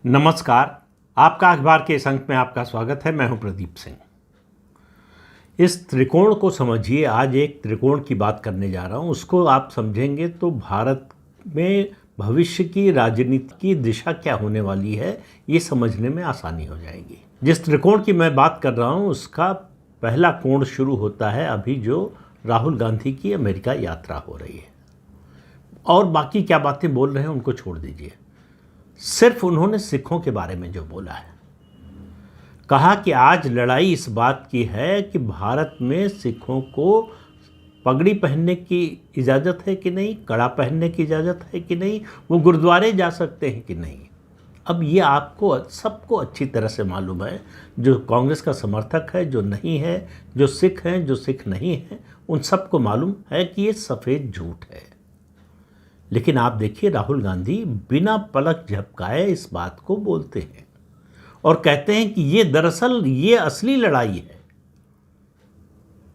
नमस्कार। आपका अखबार के इस अंक में आपका स्वागत है। मैं हूं प्रदीप सिंह। इस त्रिकोण को समझिए। आज एक त्रिकोण की बात करने जा रहा हूं। उसको आप समझेंगे तो भारत में भविष्य की राजनीति की दिशा क्या होने वाली है ये समझने में आसानी हो जाएगी। जिस त्रिकोण की मैं बात कर रहा हूं उसका पहला कोण शुरू होता है अभी जो राहुल गांधी की अमेरिका यात्रा हो रही है। और बाकी क्या बातें बोल रहे हैं उनको छोड़ दीजिए। सिर्फ उन्होंने सिखों के बारे में जो बोला है, कहा कि आज लड़ाई इस बात की है कि भारत में सिखों को पगड़ी पहनने की इजाज़त है कि नहीं, कड़ा पहनने की इजाज़त है कि नहीं, वो गुरुद्वारे जा सकते हैं कि नहीं। अब ये आपको सबको अच्छी तरह से मालूम है, जो कांग्रेस का समर्थक है, जो नहीं है, जो सिख हैं, जो सिख नहीं हैं, उन सबको मालूम है कि ये सफ़ेद झूठ है। लेकिन आप देखिए, राहुल गांधी बिना पलक झपकाए इस बात को बोलते हैं और कहते हैं कि ये दरअसल ये असली लड़ाई है।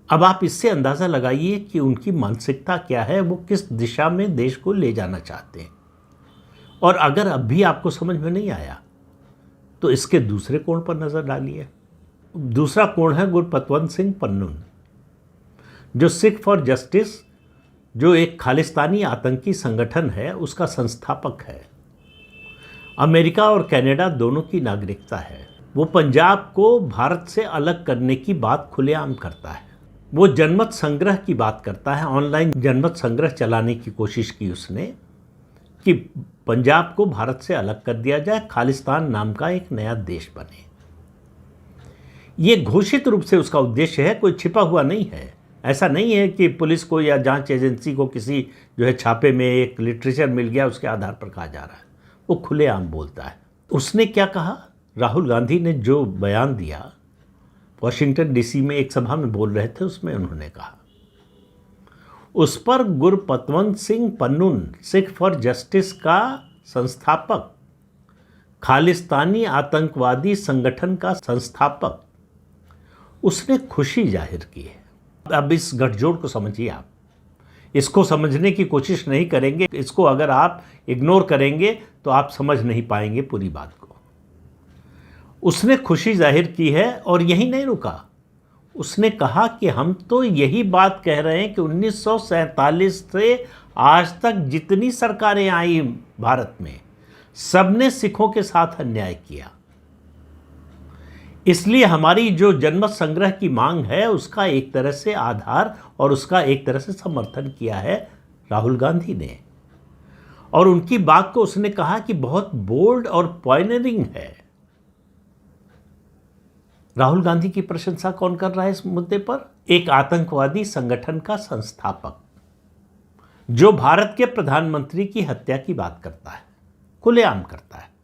अब आप इससे अंदाज़ा लगाइए कि उनकी मानसिकता क्या है, वो किस दिशा में देश को ले जाना चाहते हैं। और अगर अब भी आपको समझ में नहीं आया तो इसके दूसरे कोण पर नज़र डालिए। दूसरा कोण है गुरपतवंत सिंह पन्नून, जो सिख फॉर जस्टिस, जो एक खालिस्तानी आतंकी संगठन है, उसका संस्थापक है। अमेरिका और कनाडा दोनों की नागरिकता है। वो पंजाब को भारत से अलग करने की बात खुलेआम करता है। वो जनमत संग्रह की बात करता है। ऑनलाइन जनमत संग्रह चलाने की कोशिश की उसने कि पंजाब को भारत से अलग कर दिया जाए, खालिस्तान नाम का एक नया देश बने। ये घोषित रूप से उसका उद्देश्य है, कोई छिपा हुआ नहीं है। ऐसा नहीं है कि पुलिस को या जांच एजेंसी को किसी जो है छापे में एक लिटरेचर मिल गया उसके आधार पर कहा जा रहा है। वो खुलेआम बोलता है। उसने क्या कहा? राहुल गांधी ने जो बयान दिया, वॉशिंगटन डीसी में एक सभा में बोल रहे थे, उसमें उन्होंने कहा, उस पर गुरपतवंत सिंह पन्नून, सिख फॉर जस्टिस का संस्थापक, खालिस्तानी आतंकवादी संगठन का संस्थापक, उसने खुशी जाहिर की है। अब इस गठजोड़ को समझिए। आप इसको समझने की कोशिश नहीं करेंगे, इसको अगर आप इग्नोर करेंगे तो आप समझ नहीं पाएंगे पूरी बात को। उसने खुशी जाहिर की है और यही नहीं रुका। उसने कहा कि हम तो यही बात कह रहे हैं कि 1947 से आज तक जितनी सरकारें आई भारत में, सबने सिखों के साथ अन्याय किया। इसलिए हमारी जो जनमत संग्रह की मांग है उसका एक तरह से आधार और उसका एक तरह से समर्थन किया है राहुल गांधी ने। और उनकी बात को उसने कहा कि बहुत बोल्ड और पॉइनियरिंग है। राहुल गांधी की प्रशंसा कौन कर रहा है इस मुद्दे पर? एक आतंकवादी संगठन का संस्थापक, जो भारत के प्रधानमंत्री की हत्या की बात करता है, खुलेआम करता है,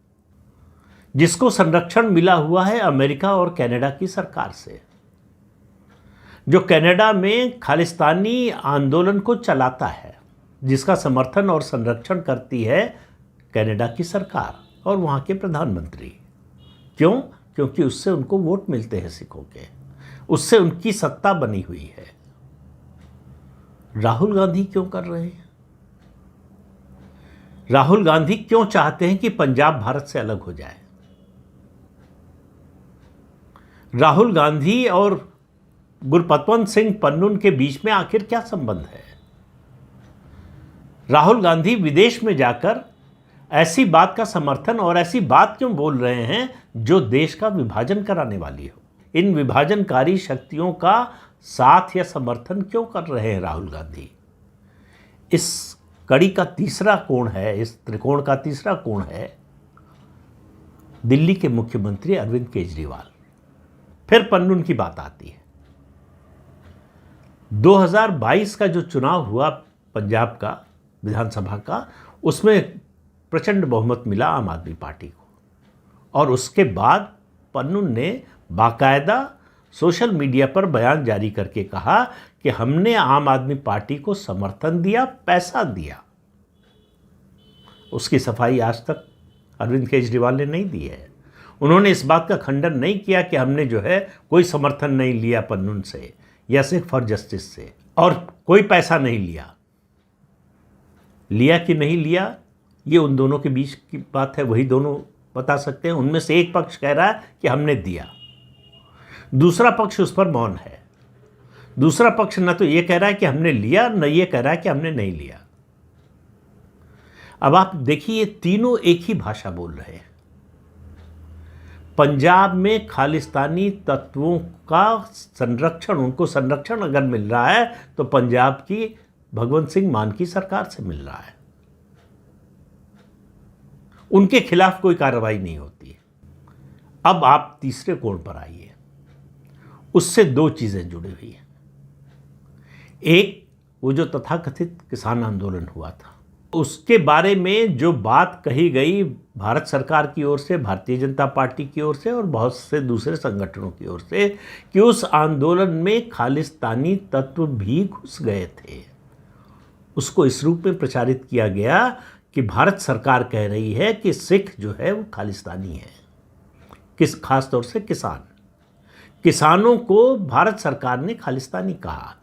जिसको संरक्षण मिला हुआ है अमेरिका और कनाडा की सरकार से, जो कनाडा में खालिस्तानी आंदोलन को चलाता है, जिसका समर्थन और संरक्षण करती है कनाडा की सरकार और वहाँ के प्रधानमंत्री। क्यों? क्योंकि उससे उनको वोट मिलते हैं सिखों के, उससे उनकी सत्ता बनी हुई है। राहुल गांधी क्यों कर रहे हैं? राहुल गांधी क्यों चाहते हैं कि पंजाब भारत से अलग हो जाए? राहुल गांधी और गुरपतवंत सिंह पन्नून के बीच में आखिर क्या संबंध है? राहुल गांधी विदेश में जाकर ऐसी बात का समर्थन और ऐसी बात क्यों बोल रहे हैं जो देश का विभाजन कराने वाली हो? इन विभाजनकारी शक्तियों का साथ या समर्थन क्यों कर रहे हैं राहुल गांधी? इस कड़ी का तीसरा कोण है, इस त्रिकोण का तीसरा कोण है दिल्ली के मुख्यमंत्री अरविंद केजरीवाल। फिर पन्नून की बात आती है। 2022 का जो चुनाव हुआ पंजाब का विधानसभा का, उसमें प्रचंड बहुमत मिला आम आदमी पार्टी को। और उसके बाद पन्नून ने बाकायदा सोशल मीडिया पर बयान जारी करके कहा कि हमने आम आदमी पार्टी को समर्थन दिया, पैसा दिया। उसकी सफाई आज तक अरविंद केजरीवाल ने नहीं दी है। उन्होंने इस बात का खंडन नहीं किया कि हमने जो है कोई समर्थन नहीं लिया पन्नून से या सिख फॉर जस्टिस से, और कोई पैसा नहीं लिया। लिया कि नहीं लिया ये उन दोनों के बीच की बात है, वही दोनों बता सकते हैं। उनमें से एक पक्ष कह रहा है कि हमने दिया, दूसरा पक्ष उस पर मौन है। दूसरा पक्ष न तो ये कह रहा है कि हमने लिया, न ये कह रहा है कि हमने नहीं लिया। अब आप देखिए, ये तीनों एक ही भाषा बोल रहे हैं। पंजाब में खालिस्तानी तत्वों का संरक्षण, उनको संरक्षण अगर मिल रहा है तो पंजाब की भगवंत सिंह मान की सरकार से मिल रहा है। उनके खिलाफ कोई कार्रवाई नहीं होती है। अब आप तीसरे कोण पर आइए, उससे दो चीजें जुड़ी हुई हैं। एक, वो जो तथाकथित किसान आंदोलन हुआ था, उसके बारे में जो बात कही गई भारत सरकार की ओर से, भारतीय जनता पार्टी की ओर से और बहुत से दूसरे संगठनों की ओर से, कि उस आंदोलन में खालिस्तानी तत्व भी घुस गए थे, उसको इस रूप में प्रचारित किया गया कि भारत सरकार कह रही है कि सिख जो है वो खालिस्तानी है। खास तौर से किसानों को भारत सरकार ने खालिस्तानी कहा।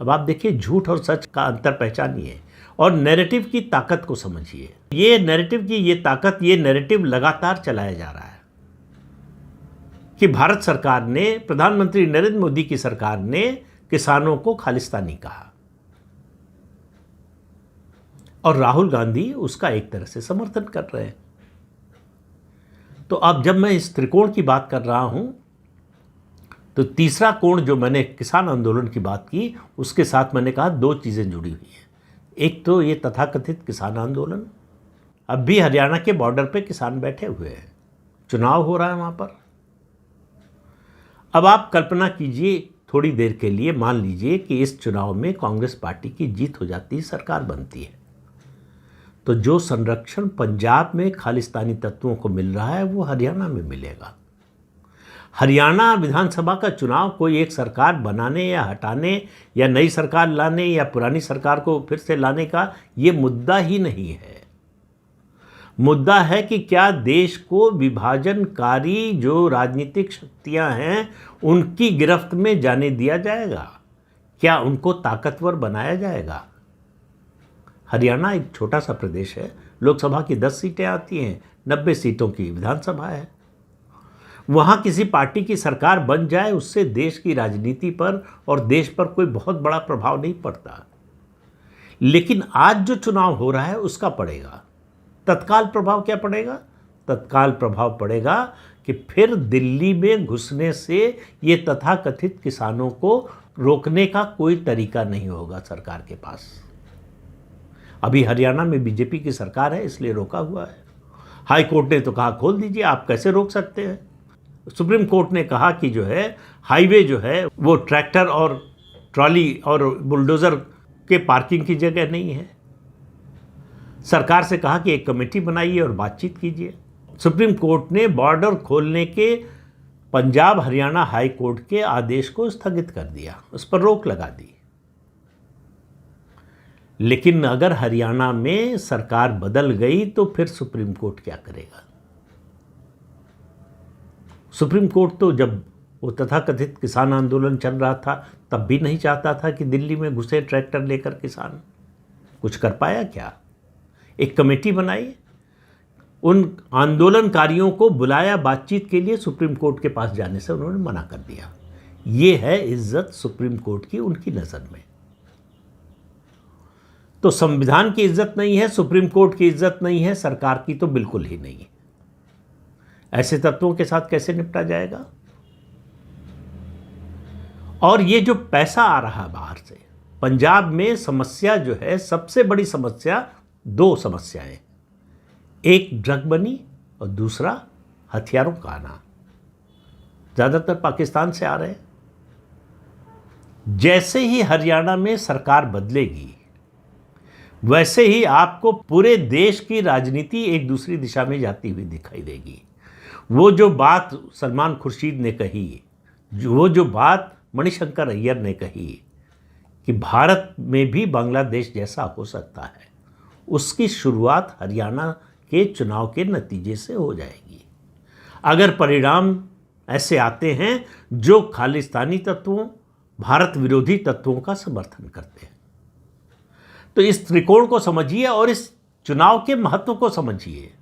अब आप देखिए, झूठ और सच का अंतर पहचानिए और नैरेटिव की ताकत को समझिए। ये नैरेटिव की ये ताकत, ये नैरेटिव लगातार चलाया जा रहा है कि भारत सरकार ने, प्रधानमंत्री नरेंद्र मोदी की सरकार ने किसानों को खालिस्तानी कहा और राहुल गांधी उसका एक तरह से समर्थन कर रहे हैं। तो अब जब मैं इस त्रिकोण की बात कर रहा हूं, तो तीसरा कोण जो मैंने किसान आंदोलन की बात की, उसके साथ मैंने कहा दो चीज़ें जुड़ी हुई हैं। एक तो ये तथाकथित किसान आंदोलन, अब भी हरियाणा के बॉर्डर पे किसान बैठे हुए हैं, चुनाव हो रहा है वहाँ पर। अब आप कल्पना कीजिए थोड़ी देर के लिए, मान लीजिए कि इस चुनाव में कांग्रेस पार्टी की जीत हो जाती है, सरकार बनती है, तो जो संरक्षण पंजाब में खालिस्तानी तत्वों को मिल रहा है वो हरियाणा में मिलेगा। हरियाणा विधानसभा का चुनाव कोई एक सरकार बनाने या हटाने या नई सरकार लाने या पुरानी सरकार को फिर से लाने का ये मुद्दा ही नहीं है। मुद्दा है कि क्या देश को विभाजनकारी जो राजनीतिक शक्तियां हैं उनकी गिरफ्त में जाने दिया जाएगा, क्या उनको ताकतवर बनाया जाएगा। हरियाणा एक छोटा सा प्रदेश है, लोकसभा की 10 सीटें आती हैं, 90 सीटों की विधानसभा है। वहाँ किसी पार्टी की सरकार बन जाए, उससे देश की राजनीति पर और देश पर कोई बहुत बड़ा प्रभाव नहीं पड़ता। लेकिन आज जो चुनाव हो रहा है उसका पड़ेगा। तत्काल प्रभाव क्या पड़ेगा? तत्काल प्रभाव पड़ेगा कि फिर दिल्ली में घुसने से ये तथाकथित किसानों को रोकने का कोई तरीका नहीं होगा सरकार के पास। अभी हरियाणा में बीजेपी की सरकार है, इसलिए रोका हुआ है। हाई कोर्ट ने तो कहा खोल दीजिए, आप कैसे रोक सकते हैं। सुप्रीम कोर्ट ने कहा कि जो है हाईवे जो है वो ट्रैक्टर और ट्रॉली और बुलडोज़र के पार्किंग की जगह नहीं है। सरकार से कहा कि एक कमेटी बनाइए और बातचीत कीजिए। सुप्रीम कोर्ट ने बॉर्डर खोलने के पंजाब हरियाणा हाई कोर्ट के आदेश को स्थगित कर दिया, उस पर रोक लगा दी। लेकिन अगर हरियाणा में सरकार बदल गई तो फिर सुप्रीम कोर्ट क्या करेगा? सुप्रीम कोर्ट तो जब वो तथाकथित किसान आंदोलन चल रहा था तब भी नहीं चाहता था कि दिल्ली में घुसे ट्रैक्टर लेकर किसान। कुछ कर पाया क्या? एक कमेटी बनाई, उन आंदोलनकारियों को बुलाया बातचीत के लिए, सुप्रीम कोर्ट के पास जाने से उन्होंने मना कर दिया। ये है इज्जत सुप्रीम कोर्ट की उनकी नज़र में। तो संविधान की इज्जत नहीं है, सुप्रीम कोर्ट की इज्जत नहीं है, सरकार की तो बिल्कुल ही नहीं है। ऐसे तत्वों के साथ कैसे निपटा जाएगा? और ये जो पैसा आ रहा है बाहर से, पंजाब में समस्या जो है, सबसे बड़ी समस्या, दो समस्याएं, एक ड्रग बनी और दूसरा हथियारों का आना। ज़्यादातर पाकिस्तान से आ रहे हैं। जैसे ही हरियाणा में सरकार बदलेगी वैसे ही आपको पूरे देश की राजनीति एक दूसरी दिशा में जाती हुई दिखाई देगी। वो जो बात सलमान खुर्शीद ने कही, वो जो बात मणिशंकर अय्यर ने कही कि भारत में भी बांग्लादेश जैसा हो सकता है, उसकी शुरुआत हरियाणा के चुनाव के नतीजे से हो जाएगी। अगर परिणाम ऐसे आते हैं जो खालिस्तानी तत्वों, भारत विरोधी तत्वों का समर्थन करते हैं, तो इस त्रिकोण को समझिए और इस चुनाव के महत्व को समझिए।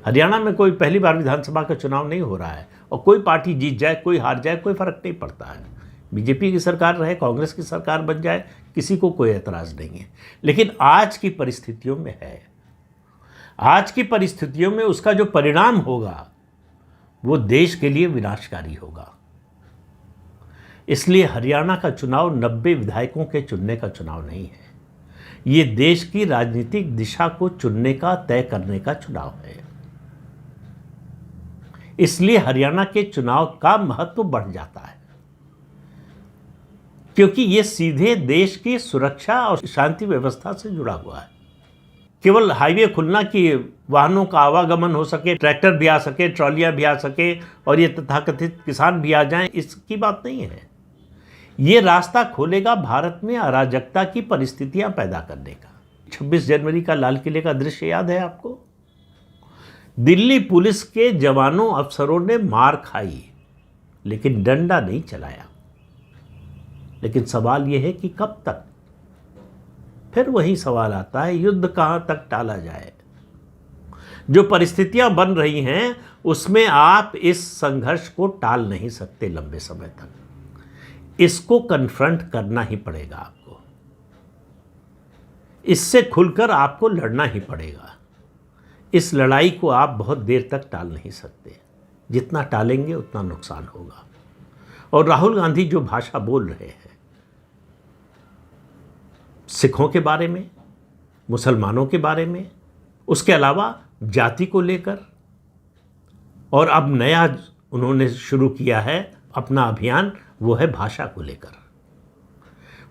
हरियाणा में कोई पहली बार विधानसभा का चुनाव नहीं हो रहा है, और कोई पार्टी जीत जाए कोई हार जाए कोई फर्क नहीं पड़ता है। बीजेपी की सरकार रहे, कांग्रेस की सरकार बन जाए, किसी को कोई एतराज़ नहीं है। लेकिन आज की परिस्थितियों में है, आज की परिस्थितियों में उसका जो परिणाम होगा वो देश के लिए विनाशकारी होगा। इसलिए हरियाणा का चुनाव 90 विधायकों के चुनने का चुनाव नहीं है, ये देश की राजनीतिक दिशा को चुनने का, तय करने का चुनाव है। इसलिए हरियाणा के चुनाव का महत्व बढ़ जाता है, क्योंकि ये सीधे देश की सुरक्षा और शांति व्यवस्था से जुड़ा हुआ है। केवल हाईवे खुलना कि वाहनों का आवागमन हो सके, ट्रैक्टर भी आ सके, ट्रॉलियां भी आ सके और ये तथाकथित किसान भी आ जाएं, इसकी बात नहीं है। ये रास्ता खोलेगा भारत में अराजकता की परिस्थितियां पैदा करने का। 26 जनवरी का लाल किले का दृश्य याद है आपको? दिल्ली पुलिस के जवानों अफसरों ने मार खाई लेकिन डंडा नहीं चलाया। लेकिन सवाल यह है कि कब तक? फिर वही सवाल आता है, युद्ध कहां तक टाला जाए? जो परिस्थितियां बन रही हैं उसमें आप इस संघर्ष को टाल नहीं सकते लंबे समय तक। इसको कन्फ्रंट करना ही पड़ेगा आपको, इससे खुलकर आपको लड़ना ही पड़ेगा। इस लड़ाई को आप बहुत देर तक टाल नहीं सकते, जितना टालेंगे उतना नुकसान होगा। और राहुल गांधी जो भाषा बोल रहे हैं सिखों के बारे में, मुसलमानों के बारे में, उसके अलावा जाति को लेकर, और अब नया उन्होंने शुरू किया है अपना अभियान, वो है भाषा को लेकर।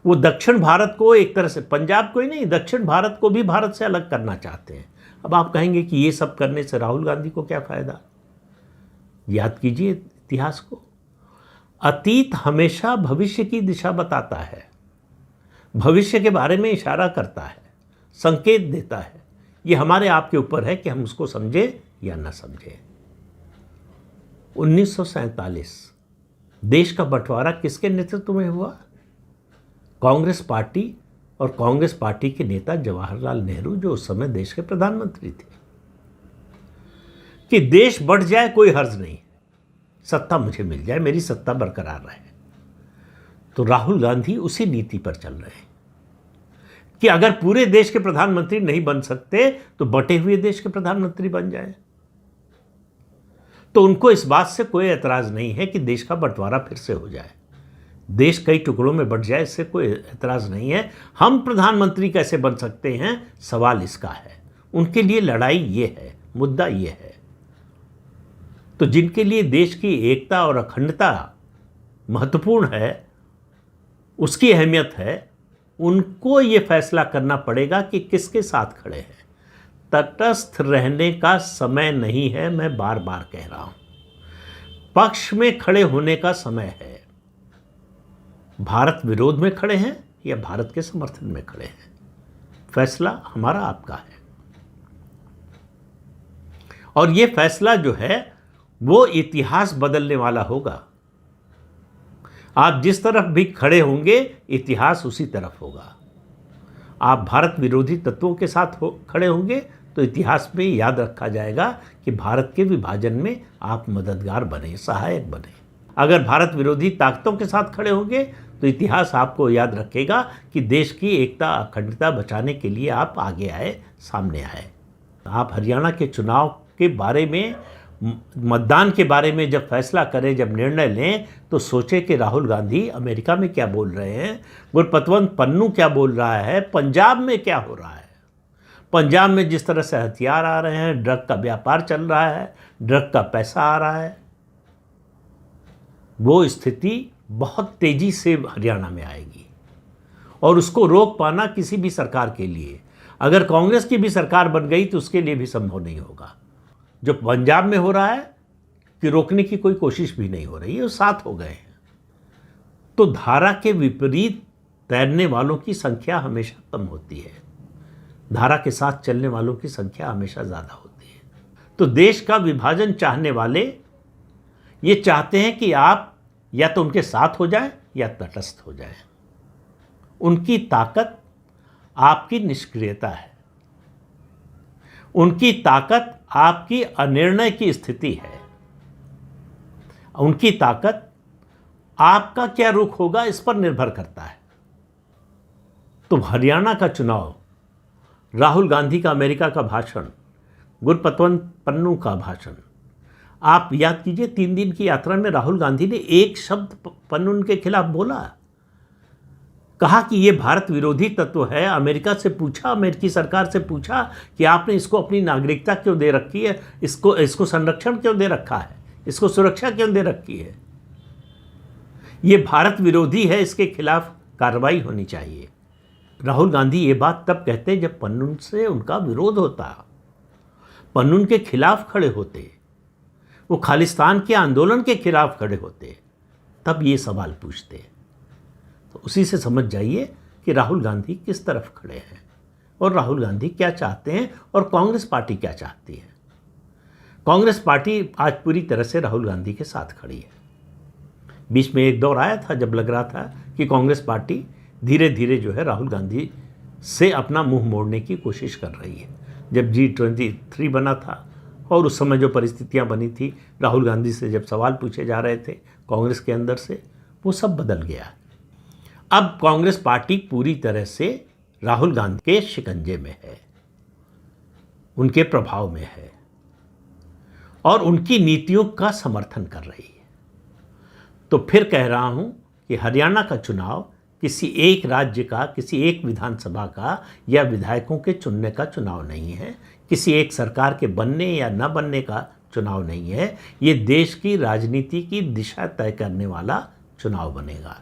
वो दक्षिण भारत को एक तरह से, पंजाब को ही नहीं, दक्षिण भारत को भी भारत से अलग करना चाहते हैं। अब आप कहेंगे कि ये सब करने से राहुल गांधी को क्या फायदा? याद कीजिए इतिहास को। अतीत हमेशा भविष्य की दिशा बताता है, भविष्य के बारे में इशारा करता है, संकेत देता है। ये हमारे आपके ऊपर है कि हम उसको समझे या ना समझे। 1947 देश का बंटवारा किसके नेतृत्व में हुआ? कांग्रेस पार्टी और कांग्रेस पार्टी के नेता जवाहरलाल नेहरू, जो उस समय देश के प्रधानमंत्री थे। कि देश बढ़ जाए कोई हर्ज नहीं, सत्ता मुझे मिल जाए, मेरी सत्ता बरकरार रहे। तो राहुल गांधी उसी नीति पर चल रहे हैं कि अगर पूरे देश के प्रधानमंत्री नहीं बन सकते तो बटे हुए देश के प्रधानमंत्री बन जाए। तो उनको इस बात से कोई एतराज नहीं है कि देश का बंटवारा फिर से हो जाए, देश कई टुकड़ों में बंट जाए, इससे कोई एतराज नहीं है। हम प्रधानमंत्री कैसे बन सकते हैं, सवाल इसका है। उनके लिए लड़ाई ये है, मुद्दा ये है। तो जिनके लिए देश की एकता और अखंडता महत्वपूर्ण है, उसकी अहमियत है, उनको ये फैसला करना पड़ेगा कि किसके साथ खड़े हैं। तटस्थ रहने का समय नहीं है, मैं बार बार कह रहा हूं। पक्ष में खड़े होने का समय है। भारत विरोध में खड़े हैं या भारत के समर्थन में खड़े हैं, फैसला हमारा आपका है। और ये फैसला जो है वो इतिहास बदलने वाला होगा। आप जिस तरफ भी खड़े होंगे इतिहास उसी तरफ होगा। आप भारत विरोधी तत्वों के साथ खड़े होंगे तो इतिहास में याद रखा जाएगा कि भारत के विभाजन में आप मददगार बने, सहायक बने। अगर भारत विरोधी ताकतों के साथ खड़े होंगे तो इतिहास आपको याद रखेगा कि देश की एकता अखंडता बचाने के लिए आप आगे आए, सामने आए। आप हरियाणा के चुनाव के बारे में, मतदान के बारे में जब फैसला करें, जब निर्णय लें, तो सोचें कि राहुल गांधी अमेरिका में क्या बोल रहे हैं, गुरपतवंत पन्नू क्या बोल रहा है, पंजाब में क्या हो रहा है। पंजाब में जिस तरह से हथियार आ रहे हैं, ड्रग का व्यापार चल रहा है, ड्रग का पैसा आ रहा है, वो स्थिति बहुत तेजी से हरियाणा में आएगी। और उसको रोक पाना किसी भी सरकार के लिए, अगर कांग्रेस की भी सरकार बन गई तो उसके लिए भी संभव नहीं होगा। जो पंजाब में हो रहा है कि रोकने की कोई कोशिश भी नहीं हो रही है, वो साथ हो गए हैं। तो धारा के विपरीत तैरने वालों की संख्या हमेशा कम होती है, धारा के साथ चलने वालों की संख्या हमेशा ज़्यादा होती है। तो देश का विभाजन चाहने वाले ये चाहते हैं कि आप या तो उनके साथ हो जाएं या तटस्थ हो जाएं। उनकी ताकत आपकी निष्क्रियता है। उनकी ताकत आपकी अनिर्णय की स्थिति है। उनकी ताकत आपका क्या रुख होगा इस पर निर्भर करता है। तो हरियाणा का चुनाव, राहुल गांधी का अमेरिका का भाषण, गुरपतवंत पन्नू का भाषण, आप याद कीजिए 3 दिन की यात्रा में राहुल गांधी ने एक शब्द पन्नू के खिलाफ बोला, कहा कि ये भारत विरोधी तत्व है। अमेरिका से पूछा, अमेरिकी सरकार से पूछा कि आपने इसको अपनी नागरिकता क्यों दे रखी है, इसको संरक्षण क्यों दे रखा है, इसको सुरक्षा क्यों दे रखी है, ये भारत विरोधी है, इसके खिलाफ कार्रवाई होनी चाहिए। राहुल गांधी ये बात तब कहते जब पन्नून से उनका विरोध होता, पन्नून के खिलाफ खड़े होते, वो खालिस्तान के आंदोलन के खिलाफ खड़े होते, तब ये सवाल पूछते। तो उसी से समझ जाइए कि राहुल गांधी किस तरफ खड़े हैं और राहुल गांधी क्या चाहते हैं और कांग्रेस पार्टी क्या चाहती है। कांग्रेस पार्टी आज पूरी तरह से राहुल गांधी के साथ खड़ी है। बीच में एक दौर आया था जब लग रहा था कि कांग्रेस पार्टी धीरे धीरे जो है राहुल गांधी से अपना मुंह मोड़ने की कोशिश कर रही है। जब G23 बना था और उस समय जो परिस्थितियां बनी थी, राहुल गांधी से जब सवाल पूछे जा रहे थे कांग्रेस के अंदर से, वो सब बदल गया। अब कांग्रेस पार्टी पूरी तरह से राहुल गांधी के शिकंजे में है, उनके प्रभाव में है और उनकी नीतियों का समर्थन कर रही है। तो फिर कह रहा हूं कि हरियाणा का चुनाव किसी एक राज्य का, किसी एक विधानसभा का या विधायकों के चुनने का चुनाव नहीं है, किसी एक सरकार के बनने या न बनने का चुनाव नहीं है। ये देश की राजनीति की दिशा तय करने वाला चुनाव बनेगा,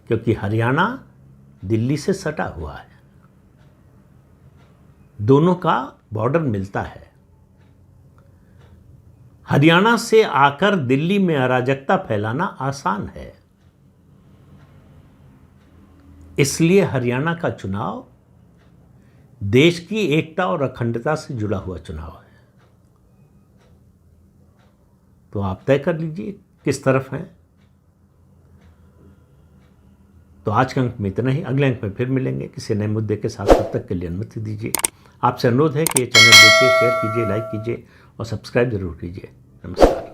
क्योंकि हरियाणा दिल्ली से सटा हुआ है, दोनों का बॉर्डर मिलता है। हरियाणा से आकर दिल्ली में अराजकता फैलाना आसान है, इसलिए हरियाणा का चुनाव देश की एकता और अखंडता से जुड़ा हुआ चुनाव है। तो आप तय कर लीजिए किस तरफ हैं। तो आज के अंक में इतना ही, अगले अंक में फिर मिलेंगे किसी नए मुद्दे के साथ। तब तक के लिए अनुमति दीजिए। आपसे अनुरोध है कि ये चैनल देखिए, शेयर कीजिए, लाइक कीजिए और सब्सक्राइब जरूर कीजिए। नमस्कार।